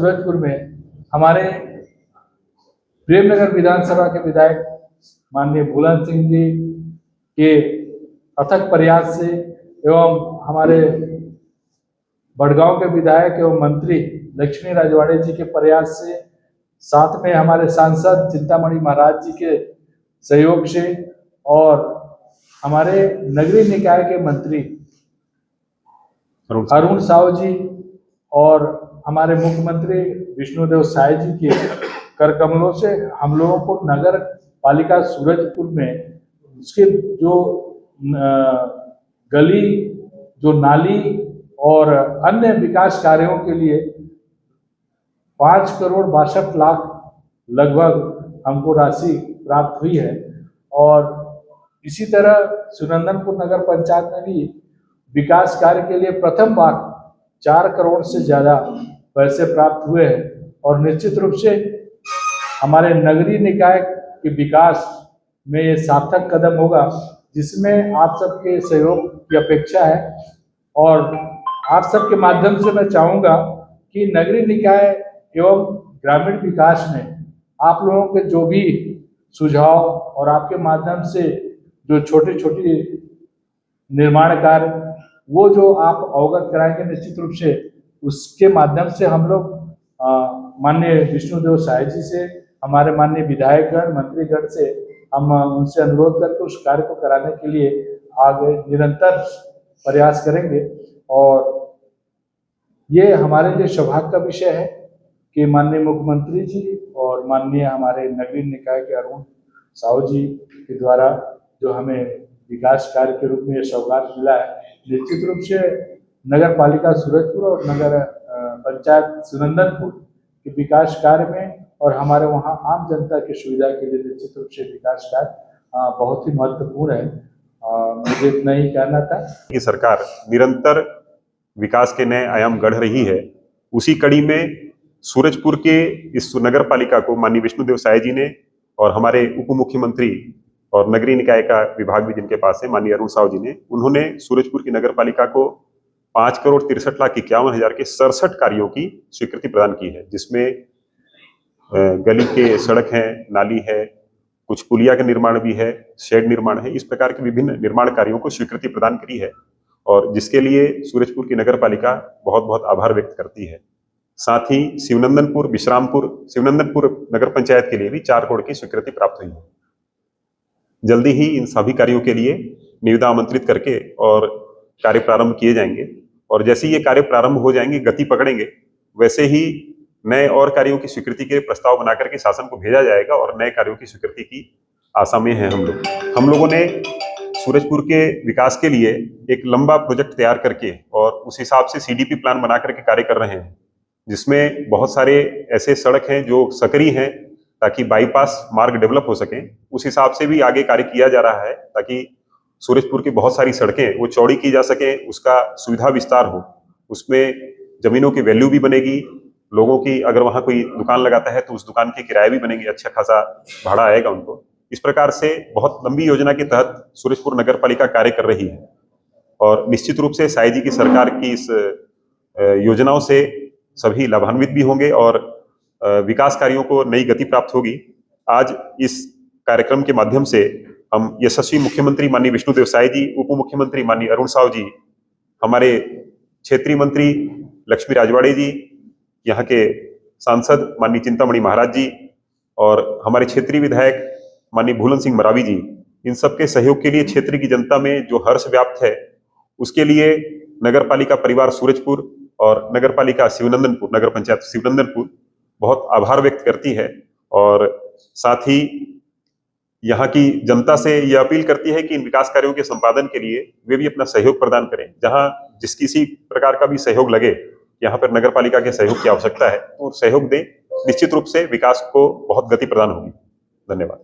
सूरजपुर में हमारे प्रेमनगर विधानसभा के विधायक माननीय भूलन सिंह जी के अथक प्रयास से एवं हमारे बड़गांव के विधायक एवं मंत्री लक्ष्मी राजवाड़े जी के प्रयास से, साथ में हमारे सांसद चिंतामणि महाराज जी के सहयोग से और हमारे नगरीय निकाय के मंत्री अरुण साहू जी और हमारे मुख्यमंत्री विष्णुदेव साय जी के कर कमलों से हम लोगों को नगर पालिका सूरजपुर में उसके जो गली, जो नाली और अन्य विकास कार्यों के लिए 5,62,00,000 लगभग हमको राशि प्राप्त हुई है। और इसी तरह सुनंदनपुर नगर पंचायत में भी विकास कार्य के लिए प्रथम बार 4 करोड़ से ज़्यादा पैसे प्राप्त हुए हैं। और निश्चित रूप से हमारे नगरीय निकाय के विकास में ये सार्थक कदम होगा, जिसमें आप सबके सहयोग की अपेक्षा है। और आप सबके माध्यम से मैं चाहूँगा कि नगरीय निकाय एवं ग्रामीण विकास में आप लोगों के जो भी सुझाव और आपके माध्यम से जो छोटे छोटे निर्माण कार्य वो जो आप अवगत कराएंगे, निश्चित रूप से उसके माध्यम से हम लोग माननीय विष्णुदेव साय जी से, हमारे माननीय विधायकगण मंत्रीगण से हम उनसे अनुरोध करके उस कार्य को कराने के लिए आगे निरंतर प्रयास करेंगे। और ये हमारे लिए सौभाग्य का विषय है कि माननीय मुख्यमंत्री जी और माननीय हमारे नगरीय निकाय के अरुण साहू जी के द्वारा जो हमें विकास कार्य के रूप में ये सौगात मिला है, निश्चित रूप से नगर पालिका सूरजपुर और नगर पंचायत सुनंदनपुर के विकास कार्य में और हमारे वहाँ आम जनता की सुविधा के लिए निश्चित रूप से विकास कार्य बहुत ही महत्वपूर्ण है। मुझे इतना ही कहना था कि सरकार निरंतर विकास के नए आयाम गढ़ रही है। उसी कड़ी में सूरजपुर के इस नगर पालिका को माननीय विष्णुदेव साय जी ने और हमारे उप मुख्यमंत्री और नगरीय निकाय का विभाग भी जिनके पास है माननीय अरुण साहू जी ने, उन्होंने सूरजपुर की नगर पालिका को 5,63,51,000 के 67 कार्यों की स्वीकृति प्रदान की है, जिसमें गली के सड़क है, नाली है, कुछ पुलिया का निर्माण भी है, शेड निर्माण है, इस प्रकार के विभिन्न निर्माण कार्यों को स्वीकृति प्रदान करी है। और जिसके लिए सूरजपुर की नगर पालिका बहुत बहुत आभार व्यक्त करती है। साथ ही शिवनंदनपुर नगर पंचायत के लिए भी 4 करोड़ की स्वीकृति प्राप्त हुई है। जल्दी ही इन सभी कार्यों के लिए निविदा आमंत्रित करके और कार्य प्रारंभ किए जाएंगे। और जैसे ही ये कार्य प्रारंभ हो जाएंगे, गति पकड़ेंगे, वैसे ही नए और कार्यों की स्वीकृति के प्रस्ताव बनाकर के शासन को भेजा जाएगा और नए कार्यों की स्वीकृति की आशा में हैं हम लोगों ने सूरजपुर के विकास के लिए एक लंबा प्रोजेक्ट तैयार करके और उस हिसाब से सीडीपी प्लान बना करके कार्य कर रहे हैं, जिसमें बहुत सारे ऐसे सड़क हैं जो सकरी हैं ताकि बाईपास मार्ग डेवलप हो सके। उस हिसाब से भी आगे कार्य किया जा रहा है ताकि सूरजपुर की बहुत सारी सड़कें वो चौड़ी की जा सके, उसका सुविधा विस्तार हो, उसमें जमीनों की वैल्यू भी बनेगी, लोगों की अगर वहां कोई दुकान लगाता है तो उस दुकान के किराए भी बनेंगे, अच्छा खासा भाड़ा आएगा उनको। इस प्रकार से बहुत लंबी योजना के तहत सूरजपुर नगर पालिका कार्य कर रही है और निश्चित रूप से साय जी की सरकार की इस योजनाओं से सभी लाभान्वित भी होंगे और विकास कार्यों को नई गति प्राप्त होगी। आज इस कार्यक्रम के माध्यम से हम यशस्वी मुख्यमंत्री माननीय विष्णुदेव साय जी, उप मुख्यमंत्री माननीय अरुण साहू जी, हमारे क्षेत्रीय मंत्री लक्ष्मी राजवाड़े जी, यहाँ के सांसद माननीय चिंतामणि महाराज जी और हमारे क्षेत्रीय विधायक माननीय भूलन सिंह मरावी जी, इन सबके सहयोग के लिए क्षेत्र की जनता में जो हर्ष व्याप्त है, उसके लिए नगर पालिका परिवार सूरजपुर और नगर पालिका शिवनंदनपुर, नगर पंचायत शिवनंदनपुर बहुत आभार व्यक्त करती है। और साथ ही यहाँ की जनता से यह अपील करती है कि इन विकास कार्यों के संपादन के लिए वे भी अपना सहयोग प्रदान करें। जहाँ जिस किसी प्रकार का भी सहयोग लगे, यहाँ पर नगर पालिका के सहयोग की आवश्यकता है तो सहयोग दें। निश्चित रूप से विकास को बहुत गति प्रदान होगी। धन्यवाद।